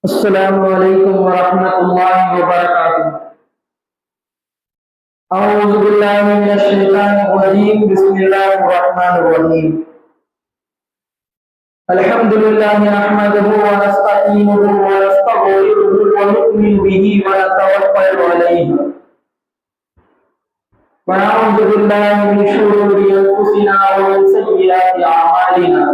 السلام علیکم ورحمۃ اللہ وبرکاتہ۔ اعوذ باللہ من الشیطان الرجیم، بسم اللہ الرحمن الرحیم۔ الحمد للہ نحمدہ ونستعینہ ونستغفرہ ونؤمن بہ ونتوکل علیہ ونعوذ باللہ من شرور انفسنا ومن سیئات اعمالنا،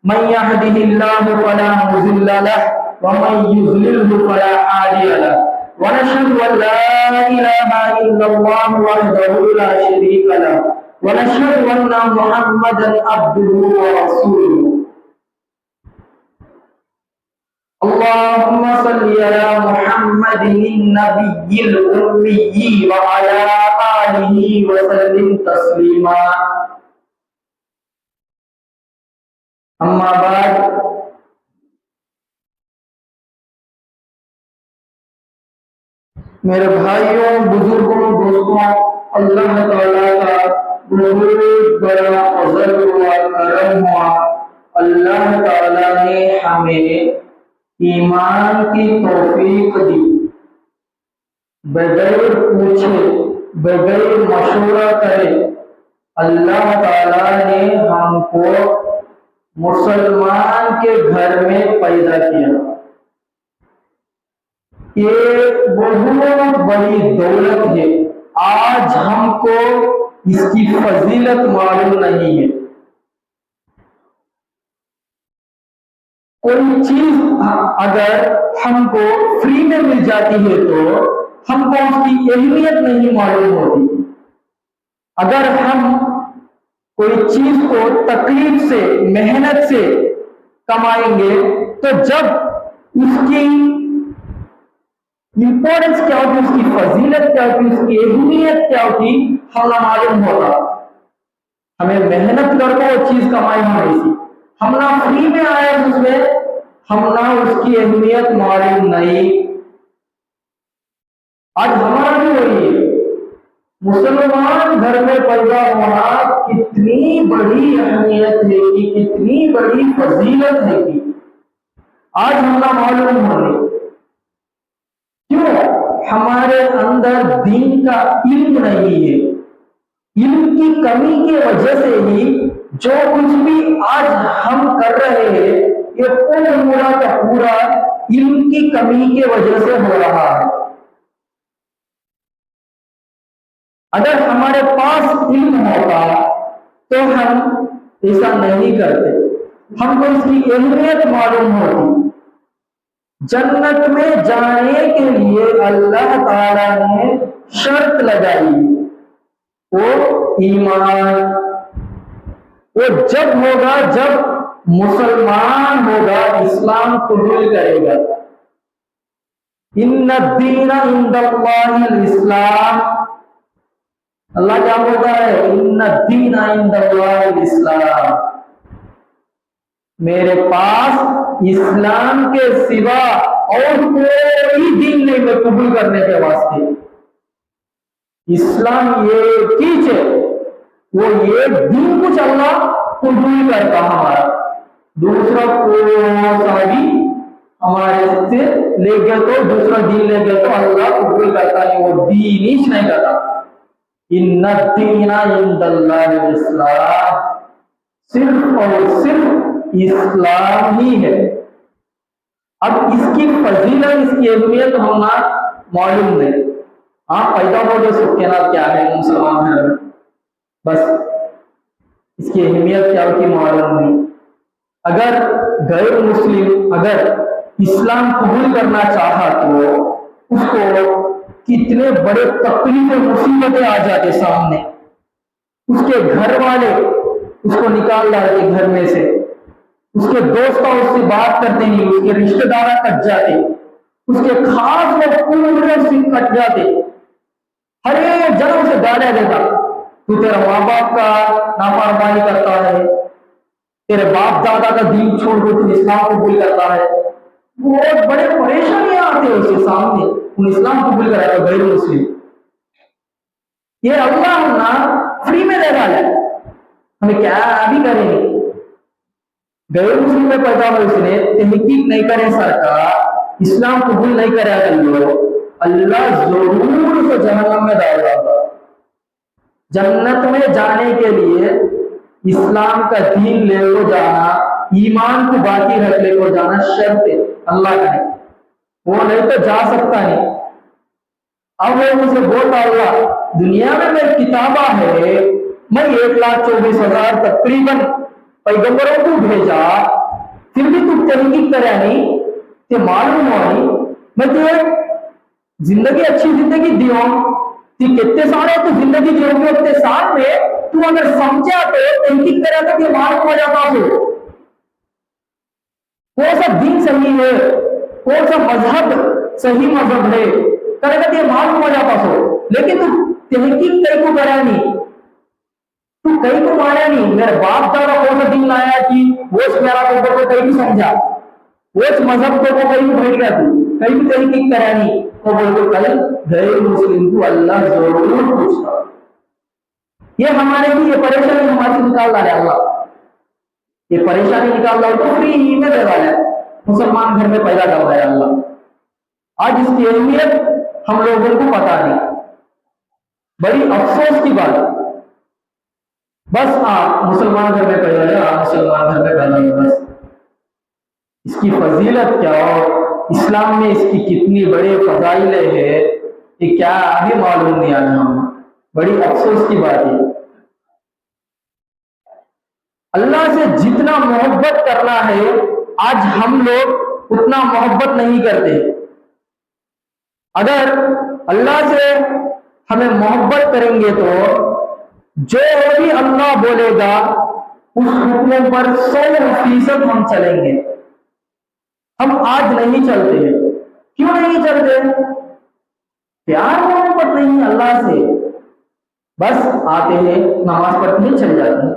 من یہدہ اللہ فلا مضل لہ ومن يضلل فلا هادي له، ونشهد أن لا إله إلا الله وحده لا شريك له، ونشهد أن محمدا عبده ورسوله۔ اللهم صل على محمد النبي الأمي وعلى آله وسلم تسليما۔ أما بعد، میرے بھائیوں، بزرگوں، دوستوں، اللہ تعالیٰ کا بہت بڑا فضل ہوا، کرم ہوا۔ اللہ تعالیٰ نے ہمیں ایمان کی توفیق دی، بغیر پوچھے، بغیر مشورہ کرے اللہ تعالیٰ نے ہم کو مسلمان کے گھر میں پیدا کیا۔ یہ بہت بڑی دولت ہے، آج ہم کو اس کی فضیلت معلوم نہیں ہے۔ کوئی چیز اگر ہم کو فری میں مل جاتی ہے تو ہم کو اس کی اہمیت نہیں معلوم ہوتی۔ اگر ہم کوئی چیز کو تکلیف سے، محنت سے کمائیں گے تو جب اس کی امپورٹنس کیا ہوتی، اس کی فضیلت کیا ہوتی، اس کی اہمیت کیا ہوتی، ہمیں معلوم ہوتا۔ ہمیں محنت کر کے وہ چیز کمائی ہوئی تھی، ہم نہ فری میں آئے اس میں، ہم نہ اس کی اہمیت معلوم نہیں۔ آج ہمارا بھی وہی ہے، مسلمان گھر میں پیدا ہونا کتنی بڑی اہمیت ہے کہ کتنی بڑی فضیلت ہے کہ آج ہم نہ معلوم ہونے۔ کیوں؟ ہمارے اندر دین کا علم نہیں ہے۔ علم کی کمی کی وجہ سے ہی جو کچھ بھی آج ہم کر رہے ہیں یہ پورا کا پورا علم کی کمی کی وجہ سے ہو رہا ہے۔ اگر ہمارے پاس علم ہوتا تو ہم ایسا نہیں کرتے، ہم کو اس کی اہمیت معلوم ہوتی۔ جنت میں جانے کے لیے اللہ تعالیٰ نے شرط لگائی، وہ ایمان۔ وہ جب ہوگا جب مسلمان ہوگا، اسلام قبول کرے گا۔ ان الدین عند اللہ الاسلام، اللہ کیا بولتا ہے؟ ان الدین عند اللہ الاسلام، میرے پاس اسلام کے سوا اور کوئی دین نہیں میں قبول کرنے کے واسطے۔ اسلام یہ چیز ہے، وہ یہ دین کچھ اللہ قبول کرتا ہمارا، دوسرا کوئی بھی ہمارے سے لے گئے تو دوسرا دین لے گئے تو اللہ قبول کرتا ہے، وہ دین ہی نہیں کرتا۔ ان الدین عند اللہ الاسلام، صرف اور صرف اسلام ہی ہے۔ اب اس کی فضیلت، اس کی اہمیت ہونا معلوم نہیں۔ آپ پیدا ہو جو سب کہنا کیا ہے مسلمان گھر میں، بس اس کی اہمیت کیا ہوتی معلوم نہیں۔ اگر غیر مسلم اگر اسلام قبول کرنا چاہا تو اس کو کتنے بڑے تکلیف مصیبتیں آ جاتے سامنے، اس کے گھر والے اس کو نکال لاتے گھر میں سے، اس کے دوست اس سے بات کرتے نہیں، اس کے رشتہ دار کٹ جاتے، اس کے خاص لوگ پورے سے کٹ جاتے، ہر ایک جنم سے گالیاں دیتا، تو تیرا ماں باپ کا نافرمانی کرتا ہے، تیرے باپ دادا کا دین چھوڑ کر تو اسلام قبول کرتا ہے۔ بہت بڑے پریشانیاں آتے ہیں اس کے سامنے، ان اسلام قبول کرا تو غیر مسلم۔ یہ اللہ نہ فری میں دے رہا ہے، ہمیں کیا بھی کریں گے؟ غیر مسلم میں پیدا ہوئے اس نے تحقیق نہیں کرے سرکار اسلام قبول نہیں کرے گا اللہ ضرور اسے جہنم میں ڈال دیتا۔ جنت میں جانے کے لیے اسلام کا دین لے کو جانا، ایمان کو باقی رکھ لے کو جانا شرط ہے اللہ کا ہے، وہ نہیں تو جا سکتا نہیں۔ اب وہ مجھے بولتا اللہ دنیا میں میری کتابہ ہے، میں 1,24,000 تقریباً پیغمبروں کو بھیجا، پھر بھی تو تحقیق کرا نہیں، تے معلوم ہوا نہیں، میں تجھے زندگی اچھی زندگی دیوں، تے کتنے سارے تو زندگی دیوں گے اتنے سال میں تو اگر سمجھا تو تحقیق کرا تو یہ معلوم ہو جاتا ہو کون سا دین صحیح ہے، کون سا مذہب صحیح مذہب ہے، کرے گا یہ معلوم ہو جاتا ہو۔ لیکن تو تحقیق کئی کو کرا نہیں، تو کئی کو مانا نہیں، میرے باپ دادا کون سا دین لایا کہ وہ میرا کو کئی بھی سمجھا، وہ مذہب کو کئی بھی بھیج گیا، تو کئی بھی تحقیق کرا نہیں، تو بول تو کل غیر مسلم کو اللہ ضرور پوچھتا۔ یہ ہمارے بھی یہ پریشانی ہمارے سے نکال رہا ہے اللہ، یہ پریشانی نکال رہا ہے، فری ہی میں دے رہا ہے، مسلمان گھر میں پیدا کر رہا ہے اللہ۔ آج اس کی اہمیت ہم لوگوں کو پتا نہیں، بڑی افسوس کی بات۔ بس مسلمان گھر میں پیدا ہے، مسلمان گھر میں پیدا ہے، بس اس کی فضیلت کیا اور اسلام میں اس کی کتنی بڑے فضائل ہے یہ کیا ابھی معلوم نہیں آج ہم، بڑی افسوس کی بات ہے۔ اللہ سے جتنا محبت کرنا ہے آج ہم لوگ اتنا محبت نہیں کرتے۔ اگر اللہ سے ہمیں محبت کریں گے تو جو بھی اللہ بولے گا اس حکموں پر 100% ہم چلیں گے۔ ہم آج نہیں چلتے ہیں، کیوں نہیں چلتے؟ پیار محبت نہیں اللہ سے، بس آتے ہیں نماز پڑھتے ہیں چل جاتے ہیں،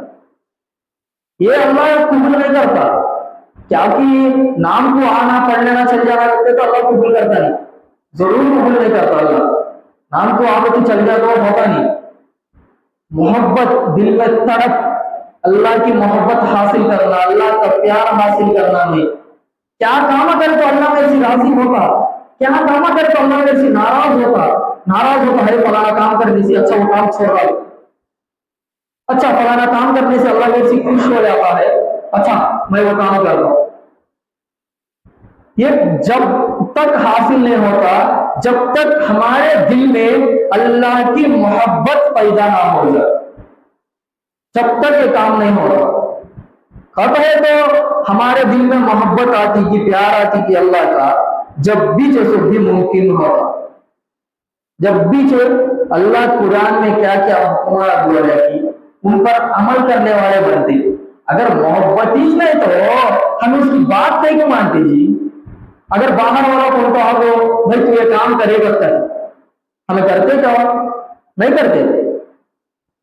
یہ اللہ قبول نہیں کرتا۔ کیا کہ نام کو آنا پڑھ لینا چل جانا کرتے تو اللہ قبول کرتا نہیں، ضرور قبول نہیں کرتا اللہ۔ نام کو آگے تو چل جائے تو ہوتا نہیں۔ محبت دل میں تڑپ، اللہ کی محبت حاصل کرنا، اللہ کا پیار حاصل کرنا میں کیا کام کرے تو اللہ میرے سے راضی ہوتا، کیا کام کرے تو اللہ میرے سے ناراض ہوتا ہے، فلانا کام کرنے سے اچھا وہ کام چھوڑ رہا، اچھا فلانا کام کرنے سے اللہ میرے سے خوش ہو جاتا ہے، اچھا میں وہ کام کر رہا ہوں۔ یہ جب تک حاصل نہیں ہوتا جب تک ہمارے دل میں اللہ کی محبت پیدا نہ ہو جائے، جب تک یہ کام نہیں ہوتا۔ کب ہے تو ہمارے دل میں محبت آتی کہ پیار آتی کہ اللہ کا جب بھی جیسے بھی ممکن ہوتا، جب بھی جو اللہ قرآن میں کیا کیا حکمات بولے کہ ان پر عمل کرنے والے بنتے۔ اگر محبت ہی نہیں تو ہم اس کی بات نہیں کو مانتے جی۔ اگر باہر والا کون کہا ہو بھائی تو یہ کام کرے گا کر، ہمیں کرتے کیا؟ نہیں کرتے۔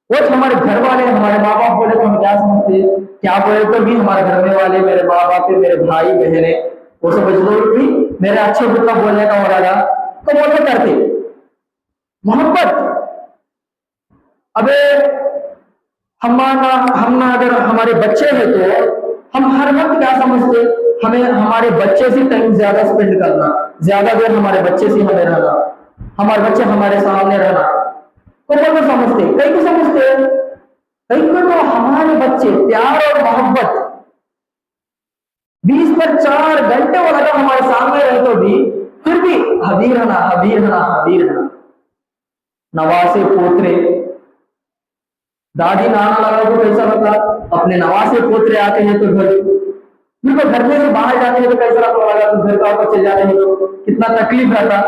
وہ ہمارے گھر والے ہمارے ماں باپ بولے تو ہم کیا سمجھتے، کیا بولے تو بھی ہمارے گھر میں والے میرے ماں باپ میرے بھائی بہنیں وہ سب لوگ بھی میرے اچھے بتا بولنے کا ہو رہا تو وہ تو کرتے محبت۔ اب ہم اگر ہمارے بچے ہیں تو ہم ہر وقت کیا سمجھتے، ہمیں ہمارے بچے سے ٹائم زیادہ اسپینڈ کرنا، زیادہ دیر ہمارے بچے سے ہمیں رہنا، ہمارے بچے ہمارے سامنے رہنا، تو وہ سمجھتے۔ کئی کو سمجھتے، کئی کو تو ہمارے بچے پیار اور محبت 20 پر 4 گھنٹے وہ اگر ہمارے سامنے رہے تو بھی پھر بھی حبیر رہنا، نواسے پوترے دادی نانا لگا تو کیسا لگتا، اپنے نواسے پوترے آتے ہیں تو گھر میں سے باہر جاتے ہیں تو کیسا لگا، تو گھر کا اوپر چل جاتے ہیں تو کتنا تکلیف رہتا،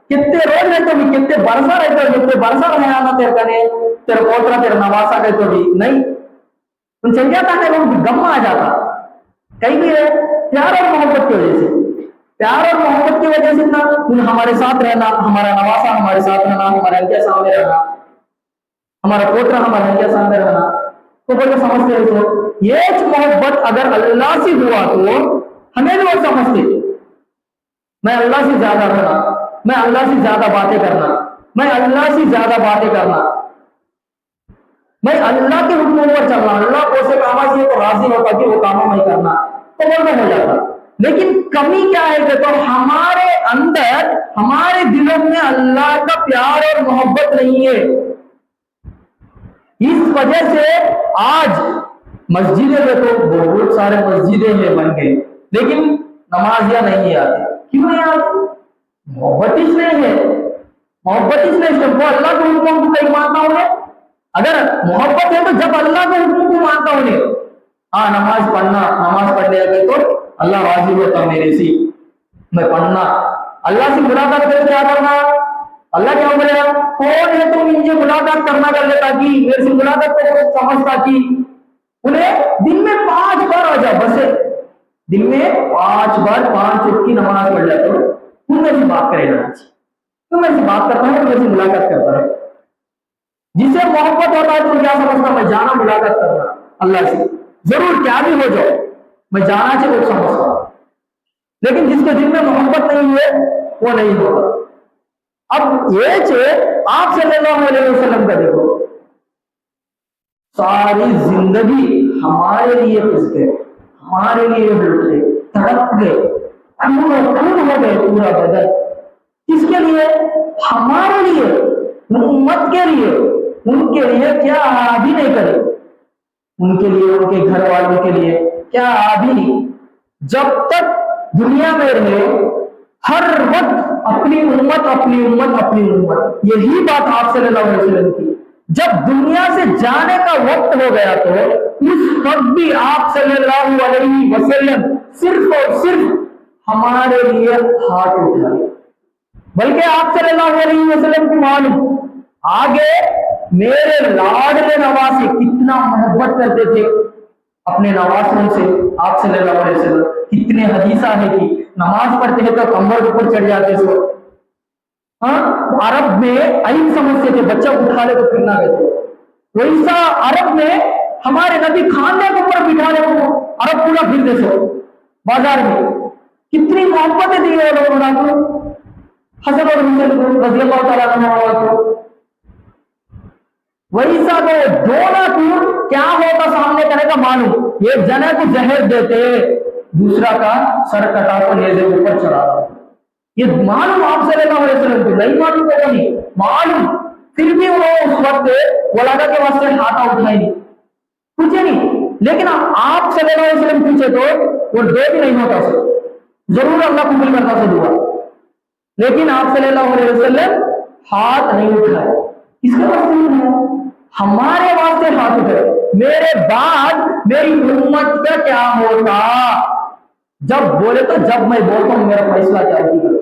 کتنے روز رہتے بھی، کتنے برسا رہتے ہو، کتنے برسا رہے آنا تیرے کنے تیرے پوترا تیرے نواسا کہتے تو بھی نہیں تو چل جاتا ہے، وہ غم آ جاتا۔ کہیں بھی ہے پیار اور محبت کی وجہ سے، پیار اور محبت کی وجہ سے ہمارے ساتھ رہنا، ہمارا نواسا ہمارے ساتھ رہنا، ہمارے انکے سامنے رہنا، ہمارا پوترا ہمارے انکے سامنے رہنا، تو بولے سمجھتے ہیں تو یہ محبت اگر اللہ سے ہوا تو ہمیں بھی وہ سمجھتے، میں اللہ سے زیادہ رہنا، میں اللہ سے زیادہ باتیں کرنا، میں اللہ سے زیادہ باتیں کرنا، میں اللہ کے حکموں پر چلنا، اللہ کو سے کام سے تو راضی ہوتا کہ وہ کاموں میں کرنا تو وہ ہو جاتا۔ لیکن کمی کیا ہے کہ تو ہمارے ہمارے دلوں میں اللہ کا پیار اور محبت نہیں ہے. اس وجہ سے آج مسجدیں میں تو بہت سارے مسجدیں ہیں بن گئے, لیکن نمازیاں نہیں آتے. کیوں نہیں آتے؟ محبت اس نہیں ہے. محبت اس نہیں ہے, وہ اللہ کے حکموں کو نہیں مانتا انہیں. اگر محبت ہے تو جب اللہ کے حکم کو مانتا انہیں, ہاں نماز پڑھنے لگے تو اللہ راضی ہوتا میرے سے, میں پڑھنا. اللہ سے ملاقات کر کے کیا کرنا؟ اللہ کیا بولے گا, کون ہے تم مجھے ملاقات کرنا کر لیتا کہ میرے سے ملاقات کو سمجھتا کہ انہیں دن میں 5 بار آ جاؤ, بس دن میں 5 بار 5 وقت کی نماز پڑھ جاتا ہوں, تم میرے سے بات کرے گا, تم میرے سے بات کرتا ہے, میرے سے ملاقات کرتا ہے. جسے محبت ہوتا ہے تو کیا سمجھتا, میں جانا ملاقات کرنا اللہ سے, ضرور کیا بھی ہو جاؤ میں جانا چاہیے وہ سمجھتا. لیکن جس کے دل میں محبت نہیں ہے وہ نہیں ہوگا. اب یہ چیز آپ صلی اللہ علیہ وسلم کا دیکھو, ساری زندگی ہمارے لیے پس گئے, ہمارے لیے لٹ گئے, تڑپ گئے, خون ہو گئے پورا بدن. کس کے لیے؟ ہمارے لیے, امت کے لیے. ان کے لیے کیا بھی نہیں کرے, ان کے لیے, ان کے گھر والوں کے لیے کیا بھی نہیں. جب تک دنیا میں رہے ہر وقت اپنی امت اپنی امت اپنی امت, یہی بات آپ صلی اللہ علیہ وسلم کی. جب دنیا سے جانے کا وقت ہو گیا تو اس وقت بھی آپ صلی اللہ علیہ وسلم صرف اور صرف ہمارے لیے ہاتھ اٹھائے. بلکہ آپ صلی اللہ علیہ وسلم کو معلوم, آگے میرے لاڈلے نواسے کتنا محبت کرتے تھے اپنے نواسوں سے. آپ صلی اللہ علیہ وسلم کتنے حدیثہ ہے کہ نماز پڑھتے ہیں تو کمر کے اوپر چڑھ جاتے سو. ہاں, عرب میں عیب سمجھتے تھے, بچہ اٹھا لے تو پھرنا گئے. ویسا عرب میں ہمارے نبی خاندے کے اوپر بٹھا لے تو عرب پورا پھرتے سو بازار میں. کتنی محبتیں دی ہے لوگوں نے حسن اور حسین رضی اللہ تعالیٰ عنہ کو. ویسا تو دونا ٹور کیا ہوتا سامنے کرے کا معلوم, ایک جنے کو زہر دیتے, دوسرا کا سر کٹا کر نیزے اوپر چڑھا. یہ معلوم آپ صلی اللہ علیہ وسلم کو نہیں معلوم ہوگا, نہیں معلوم, پھر بھی انہوں اس وقت ولادا کے واسطے ہاتھ اٹھائے نہیں, پوچھے نہیں. لیکن آپ صلی اللہ علیہ وسلم پوچھے تو وہ دے بھی نہیں ہوتا سر, ضرور اللہ قبول کرتا سے دعا, لیکن آپ صلی اللہ علیہ وسلم ہاتھ نہیں اٹھائے. اس کے واسطے نہیں ہے, ہمارے واسطے ہاتھ اٹھائے. میرے بعد میری امت کا کیا ہوتا, جب بولے تو جب میں بولتا ہوں میرا فیصلہ کیا ہوگا.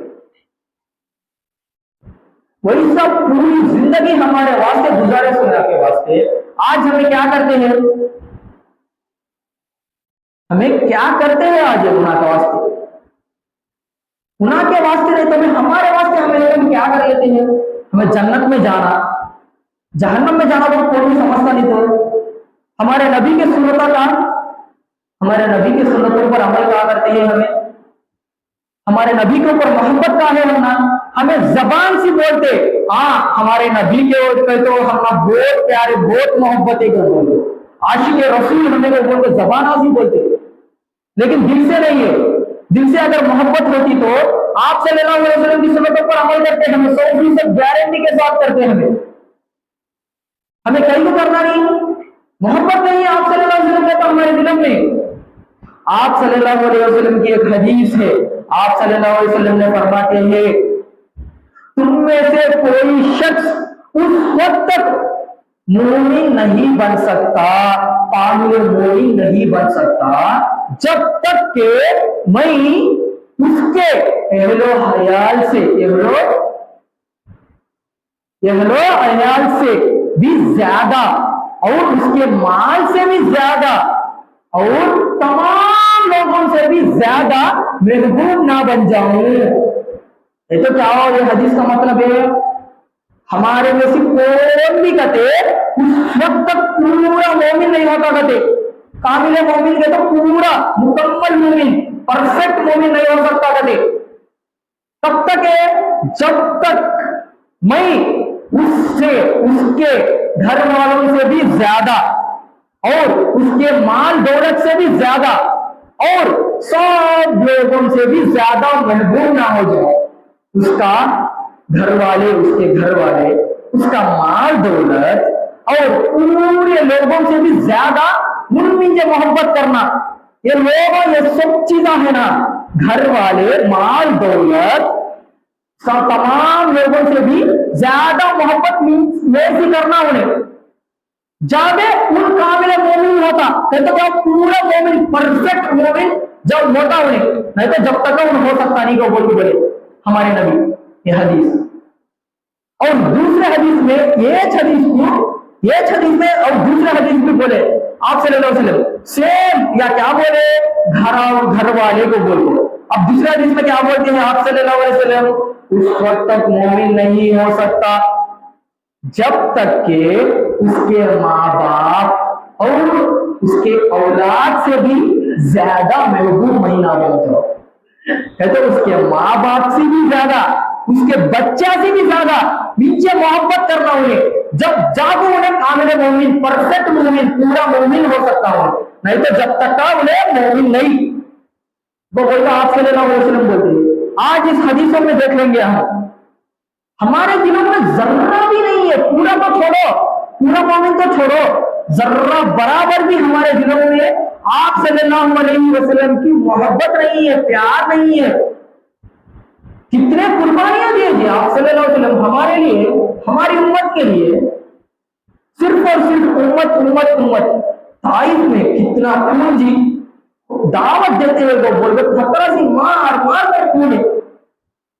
وہی سب پوری زندگی ہمارے واسطے گزارے سنا کے واسطے. آج ہمیں کیا کرتے ہیں, ہمیں کیا کرتے ہیں آج گناہ کے واسطے, گناہ کے واسطے نہیں تو ہمارے واسطے ہم کیا کر لیتے ہیں. ہمیں جنت میں جانا, جہنم میں جانا تو کوئی بھی سمجھتا نہیں تھا. ہمارے نبی کے سنتوں کا, ہمارے نبی کے سنتوں پر عمل کیا کرتے ہیں, ہمارے نبی کے اوپر محبت کا ہے ہونا. ہمیں زبان سے بولتے, ہاں ہمارے نبی کے اوپر تو ہم بہت پیارے, بہت محبت ہے بولتے, عاشق رسول ہمیں بولتے, زبان سے بولتے, لیکن دل سے نہیں ہے. دل سے اگر محبت ہوتی تو آپ صلی اللہ علیہ وسلم کی سنتوں پر عمل کرتے, ہمیں 100% گارنٹی کے ساتھ کرتے. ہمیں کہیں کو کرنا نہیں, محبت نہیں ہے آپ صلی اللہ علیہ وسلم کے ہمارے دل میں. آپ صلی اللہ علیہ وسلم کی ایک حدیث ہے, آپ صلی اللہ علیہ وسلم نے فرماتے ہیں, تم میں سے کوئی شخص اس وقت تک مومن نہیں بن سکتا, کامل مومن نہیں بن سکتا, جب تک کہ میں اس کے اہل و عیال سے, اہل و عیال سے بھی زیادہ اور اس کے مال سے بھی زیادہ اور تمام لوگوں سے بھی زیادہ محبوب نہ بن جاؤں. یہ تو کیا ہو, یہ حدیث کا مطلب ہے ہمارے میں سے کوئی بھی کہتے اس وقت تک پورا مومن نہیں ہوتا, کہتے کامل مومن کے تو پورا مکمل مومن, پرفیکٹ مومن نہیں ہو سکتا. کہتے تب تک ہے جب تک میں اس سے, اس کے گھر والوں سے بھی زیادہ اور اس کے مال دولت سے بھی زیادہ اور سب لوگوں سے بھی زیادہ محبوب نہ ہو جائے. اس کا گھر والے، اس کے گھر والے، اس کا مال دولت اور پورے لوگوں سے بھی زیادہ ان سے محبت کرنا، یہ لوگوں یہ سب چیزاں ہے نا، گھر والے، مال دولت، سب تمام لوگوں سے بھی زیادہ محبت ویسی کرنا انہیں، جب ان کامل مومن ہوتا، نہیں تو کیا پورا مومن، پرفیکٹ مومن جب ہوتا انہیں، نہیں تو جب تک ان ہو سکتا نہیں کو بولے ہمارے نبی، یہ حدیث۔ اور دوسرے حدیث میں یہ حدیث میں اور دوسرے حدیث میں بولے آپ صلی اللہ علیہ وسلم سیم، یا کیا بولے گھر والے کو بولتے۔ اب دوسرے حدیث میں کیا بولتے ہیں آپ صلی اللہ علیہ وسلم، اس وقت تک مومن نہیں ہو سکتا جب تک کہ اس کے ماں باپ اور اس کے اولاد سے بھی زیادہ محبوب نہیں نہ بن جاؤ، کہتے اس کے ماں باپ سے بھی زیادہ، اس کے بچہ سے بھی زیادہ نیچے محبت کرنا انہیں، جب جاگو انہیں کامل مومن، پرفیکٹ مومن، پورا مومن ہو سکتا ہوں، نہیں تو جب تک کا انہیں مومن نہیں۔ وہ بولتا آپ صلی اللہ علیہ وسلم بولتے ہیں۔ آج اس حدیثوں میں دیکھ لیں گے ہمارے دلوں میں ذرہ بھی نہیں ہے، پورا تو چھوڑو، پورا مومن تو چھوڑو، ذرہ برابر بھی ہمارے دلوں میں آپ صلی اللہ علیہ وسلم کی محبت نہیں ہے، پیار نہیں ہے۔ کتنے قربانیاں دیے جی آپ صلی اللہ علیہ وسلم ہمارے لیے، ہماری امت کے لیے، صرف اور صرف امت۔ طائف میں کتنا خون جی، دعوت دیتے ہوئے وہ بول رہے خطرہ سی مار کر خون،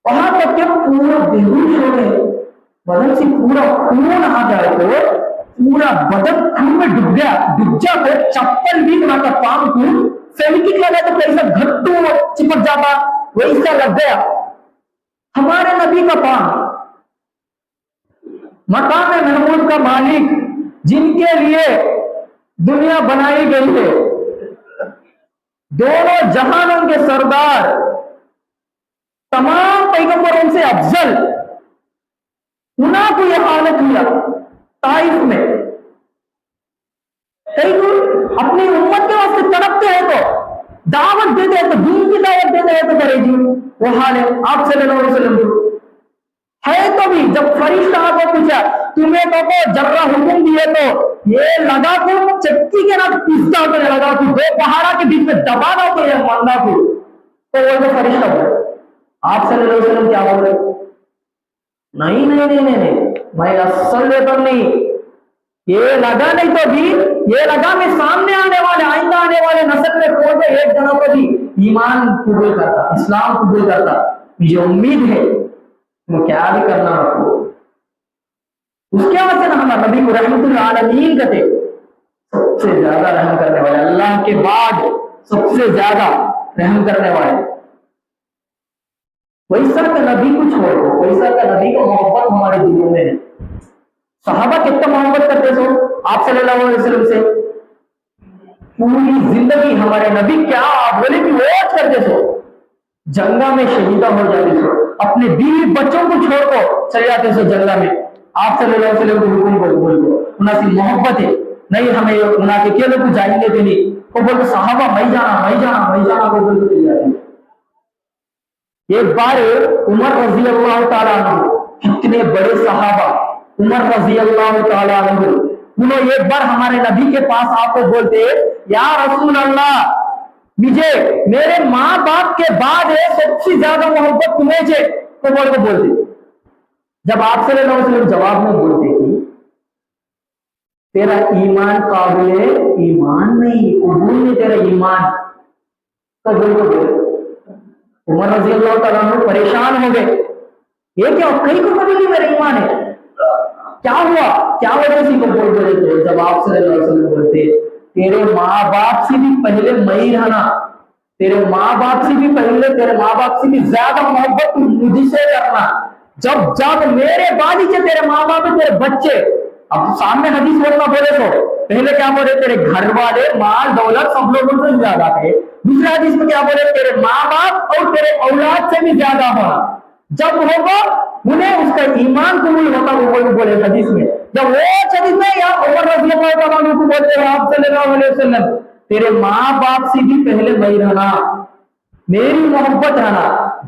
وہاں تک کہ پورا بےہوش ہو گئے، بدن سے پورا خون آ جائے تو پورا بدن خون میں ڈب جا تو چپل بھی نہ کر پام کو فیویکوک لگا تو کیسا گھٹو چپک جاتا ویسا لگ گیا۔ ہمارے نبی کا پام، مقام محمود کا مالک، جن کے لیے دنیا بنائی گئی ہے، دونوں جہانوں کے سردار، تمام پیغمبروں سے افضل، انہاں کو یہ حالت کیا طائف میں۔ اپنی امت کے واسطے تڑپتے ہیں تو دعوت دیتے ہیں، تو دین کی دعوت دیتے ہیں تو کرے جی وہ حال ہے آپ صلی اللہ علیہ وسلم ہے۔ تو بھی جب فرشتہ کو پوچھا تمہیں تو جرہ حکم دیے تو یہ لگا کو چکی کے نام پستا کو لگا تو دو پہاڑا کے بیچ میں دبا دو تو یہ ماننا کو، تو وہ جو فرشتہ بولے آپ صلی اللہ علیہ وسلم کیا بول رہے، نہیں میں اصل لیتر نہیں، یہ لگا نہیں تو بھی یہ لگا میں سامنے آنے والے، آئندہ آنے والے نسل میں کوئی بھی ایک جنوں کو بھی ایمان قبول کرتا، اسلام قبول کرتا، مجھے امید ہے وہ کیا بھی کرنا رکھو۔ اس کے وجہ سے ہمارے نبی کو رحمت العالمین کہتے، سب سے زیادہ رحم کرنے والے، اللہ کے بعد سب سے زیادہ رحم کرنے والے۔ ویسا کا نبی کو چھوڑو، ویسا کا نبی کا محبت ہمارے دلوں میں ہے۔ صحابہ کتنا محبت کرتے سو آپ صلی اللہ علیہ وسلم سے، پوری زندگی ہمارے نبی کیا بولے کہ واچ کرتے سو، جنگا میں شہیدہ ہو جاتے سو، اپنے بیوی بچوں کو چھوڑ کو چلے جاتے سو جنگا میں، آپ صلی اللہ علیہ وسلم کو حکم بول دو، انہاں سے محبت ہے، نہیں ہمیں انہاں کے کیلے کو جائیں گے دینی، وہ بولتے صحابہ میں جانا کو بول کے جاتے۔ ایک بار عمر رضی اللہ تعالیٰ عنہ، کتنے بڑے صحابہ، عمر رضی اللہ تعالیٰ عنہ، انہوں ایک بار ہمارے نبی کے پاس آپ کو بولتے یا رسول اللہ مجھے میرے ماں باپ کے بعد ہے سب سے زیادہ محبت تمہیں سے، تو بولتے جب آپ صلی اللہ علیہ وسلم جواب میں بولتے کہ تیرا ایمان قابل ایمان نہیں، قبول نہیں تیرا ایمان، تو بولتے عمر رضی اللہ تعالیٰ عنہ پریشان ہو گئے، یہ کیا کہیں کو کبھی نہیں میرا ایمان ہے، کیا ہوا، کیا وجہ سے کو بول رہے تھے؟ جب آپ صلی اللہ علیہ وسلم بولتے تیرے ماں باپ سے بھی پہلے میں ہی رہنا، تیرے ماں باپ سے بھی پہلے، تیرے ماں باپ سے بھی زیادہ محبت مجھ سے کرنا، جب میرے بعد ہی تیرے ماں باپ تیرے بچے، اب سامنے حدیث بولنا بولے تو پہلے کیا بولے تیرے گھر والے، مال دولت سب لوگوں سے زیادہ تھے، دوسرے حدیث میں کیا بولے تیرے ماں باپ اور تیرے اولاد سے بھی زیادہ ہونا، جب ہوگا انہیں اس کا ایمان قبول ہوتا، وہ بولے حدیث میں، جب وہ حدیث میں یا عمر رضی اللہ تعالیٰ عنہ کو بولتے ہیں آپ صلی اللہ علیہ وسلم تیرے ماں باپ سے بھی پہلے میں رہنا، میری محبت رہنا،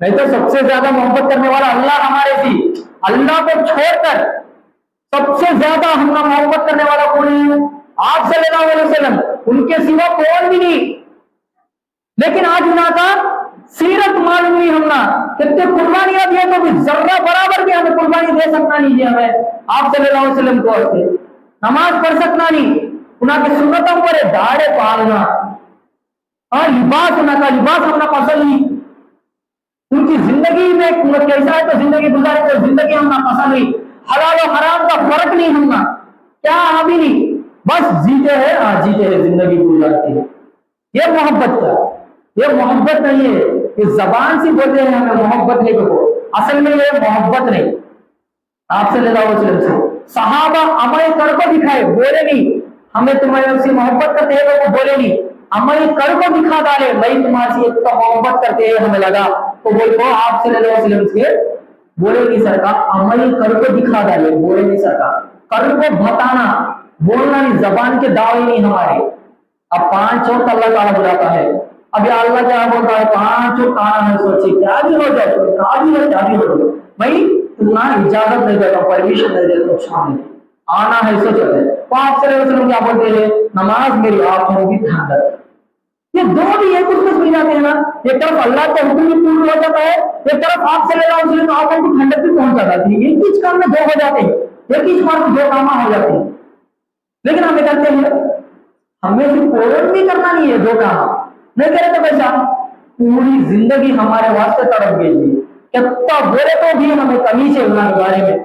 نہیں تو سب سے زیادہ محبت کرنے والا اللہ ہمارے تھی. اللہ کو چھوڑ کر سب سے زیادہ ہم محبت کرنے والا کون ہے؟ آپ صلی اللہ علیہ وسلم. ان کے سوا کون بھی نہیں. لیکن آج ان کا سیرت معلوم نہیں ہمنا کتنے قربانیاں دیے تو بھی ذرہ برابر بھی ہمیں قربانی دے سکنا نہیں ہے. ہمیں آپ صلی اللہ علیہ وسلم کو واسطے نماز پڑھ سکنا نہیں. انہوں کی سنتوں پر داڑے پالنا اور لباس انہوں کا لباس ہمنا پسند نہیں. ان کی زندگی میں کیسا ہے تو زندگی گزارے تو زندگی ہمنا پسند نہیں. حلال و حرام کا فرق نہیں ہمنا کیا ہم ہی نہیں بس جیتے ہیں جیتے ہیں زندگی گزارتے ہیں. یہ محبت کا یہ محبت نہیں ہے. یہ زبان سے بولتے ہیں ہمیں محبت نہیں کو اصل میں یہ محبت نہیں. آپ صلی اللہ علیہ وسلم سے صحابہ عمل کر کو دکھائے بولے نہیں ہمیں تمہارے سے محبت کرتے ہیں وہ بولے نہیں عمل کر کو دکھا ڈالے میں تمہارے سے اتنا محبت کرتے ہیں ہمیں لگا تو بول کو آپ صلی اللہ علیہ وسلم سے بولے نہیں سرکار. عمل کر کو دکھا ڈالے بولے نہیں سرکار. کر کو بتانا بولنا نہیں زبان کے دعوے نہیں ہمارے. اب 5 وقت اللہ تعالیٰ بلاتا ہے. ابھی اللہ کیا بولتا ہے 5 وقت آنا ہے سوچے کیا بھی ہو جائے کیا بھی ہو جائے بھائی تمہا اجازت نہیں دیتا پرمیشن نہیں دیتا شامل آنا ہے سوچ ہے. تو آپ صلی اللہ علیہ وسلم کیا بولتے ہیں نماز میری آنکھوں کی ٹھنڈک. یہ دو بھی ایک کچھ مل جاتے ہیں نا. ایک طرف اللہ کا حکم بھی پورا ہو جاتا ہے ایک طرف آپ صلی اللہ علیہ وسلم آنکھوں کی ٹھنڈک بھی پہنچ جاتی ہے. ایک ہی کام میں دو ہو جاتے ہیں ایک ہی بار میں 2 کام ہو جاتے ہیں. لیکن ہمیں کرتے ہیں ہمیں صرف پورن بھی کرنا نہیں ہے 2 کام نہیں کرے تو پیسہ پوری زندگی ہمارے واسطے تڑپ گئی. کتنا بولے تو بھی ہمیں کمی سے اللہ کے بارے میں.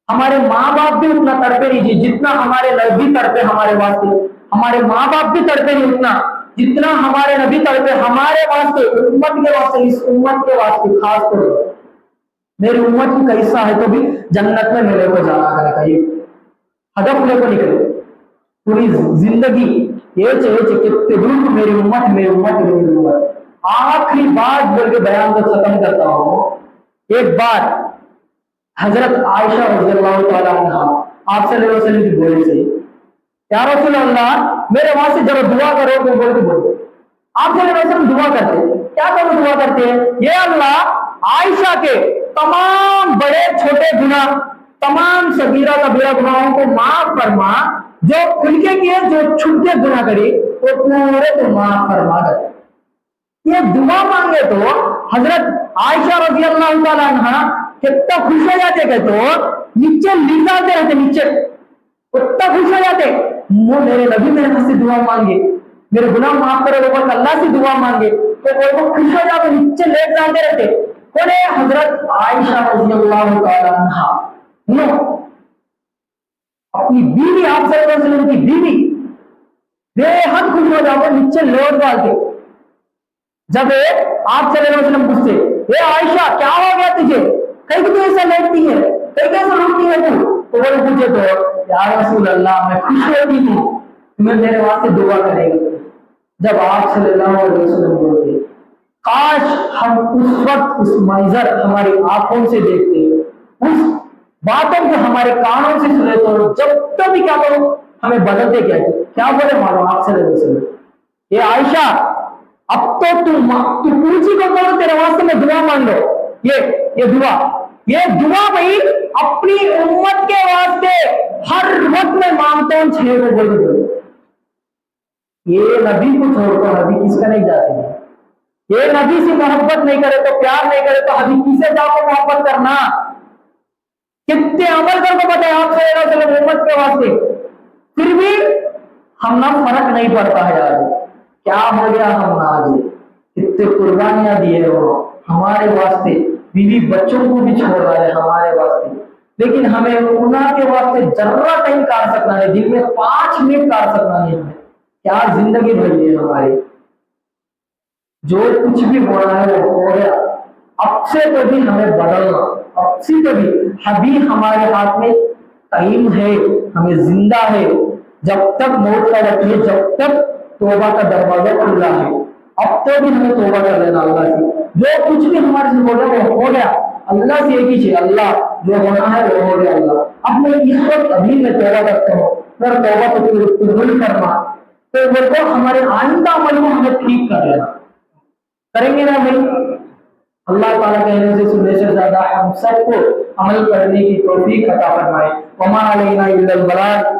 ہمارے ماں باپ بھی اتنا تڑپے نہیں جی جتنا ہمارے نبی تڑپے ہمارے واسطے. ہمارے ماں باپ بھی تڑپے نہیں اتنا جتنا ہمارے نبی تڑپے ہمارے واسطے امت کے واسطے. اس امت کے واسطے خاص طور پر میری امت کی کیسا ہے تو بھی جنت میں میرے کو جانا کرے کا یہ ہدف لے کو نکلے پوری زندگی یہ چاہیے کتنے دور میری امت میری امت میری امت. آخری بات بول کے بیان کو ختم کرتا ہوں. ایک بار حضرت عائشہ رضی اللہ تعالیٰ عنہ آپ صلی اللہ علیہ وسلم کی بولے سے یا رسول اللہ میرے وہاں سے جب دعا کرو تو بول کے بولو. آپ صلی اللہ علیہ وسلم دعا کرتے کیا کرو دعا کرتے ہیں یہ اللہ عائشہ کے تمام بڑے چھوٹے گناہ تمام صغیرہ کبیرہ گناہوں کو معاف فرما جو ان کے کیے جو چھپ کے گناہ کرے وہ پورے کو معاف فرما دے. یہ دعا مانگے تو حضرت عائشہ رضی اللہ تعالیٰ عنہ کتنا خوش ہو جاتے کہ تو نیچے لکھ ڈالتے رہتے نیچے اتنا خوش ہو جاتے وہ میرے نبی میرے ہاتھ سے دعا مانگے میرے گناہ معاف کرے وہ اللہ سے دعا مانگے تو وہ خوش ہو جاتے نیچے لیٹ ڈالتے رہتے. کون ہے حضرت عائشہ رضی اللہ تعالیٰ عنہ اپنی بیوی آپ صلی اللہ علیہ وسلم کی بیوی بے حد خوش ہو جاتے نیچے لیٹ ڈالتے. جب آپ صلی اللہ علیہ وسلم پوچھتے اے عائشہ کیا ہو گیا تجھے کہیں تو ایسا لیٹتی ہے کہیں کیسا روتی ہے تو وہ پوچھے تو یا رسول اللہ میں خوش ہوتی ہوں تمہیں میرے واسطے دعا کرے گا. جب آپ صلی اللہ علیہ وسلم بولتے کاش ہم اس وقت اس منظر ہماری آنکھوں سے دیکھتے اس باتوں کو ہمارے کانوں سے سنے تو جب تک بھی کیا کرو ہمیں بدلتے کیا بولے مانو آپ صلی اللہ علیہ وسلم یہ عائشہ اب تو پوچھی کو کرو تیرے واسطے میں دعا مان لو. یہ دعا بھائی اپنی امت کے واسطے ہر وقت میں مانگتا ہوں 6 کو بولے. یہ نبی کو چھوڑ کر نبی کس کا نہیں جاتے ہیں. یہ نبی سے محبت نہیں کرے تو پیار نہیں کرے تو ابھی کسے جا کو محبت کرنا. کتنے عمل کر کو بتائے آپ صلی اللہ علیہ وسلم امت کے واسطے پھر بھی ہم نہ فرق نہیں پڑتا ہے. آج کیا ہو گیا ہم آج کتنے قربانیاں دیے وہ ہمارے واسطے بیوی بچوں کو بھی چھوڑ رہا ہے ہمارے واسطے لیکن ہمیں انہاں کے واسطے ذرہ کہیں کار سکنا نہیں دن میں 5 منٹ کار سکنا نہیں. ہمیں کیا زندگی بھری ہے ہماری جو کچھ بھی ہو رہا ہے وہ ہو گیا. اب سے تو بھی ہمیں بدلنا اب سے تو بھی ابھی ہمارے ہاتھ میں ٹائم ہے ہمیں زندہ ہے جب تک موت کا وقت ہے جب تک توبہ کا دروازہ کھلا ہے. اب تو بھی ہمیں توبہ کر لینا اللہ سے جو کچھ بھی ہمارے سے بولا وہ ہو گیا. اللہ سے ایک ہی چیز اللہ جو ہونا ہے وہ ہو گیا. اللہ اب میں اس وقت ابھی میں توبہ کرتا ہوں پر توبہ تو قبول کرنا تو وہ ہمارے آئندہ عمل کو ہمیں ٹھیک کر لینا کریں گے نا بھائی. اللہ تعالیٰ کہنے سے سننے سے زیادہ ہم سب کو عمل کرنے کی توفیق عطا فرمائے۔ وما علینا الا البلاغ۔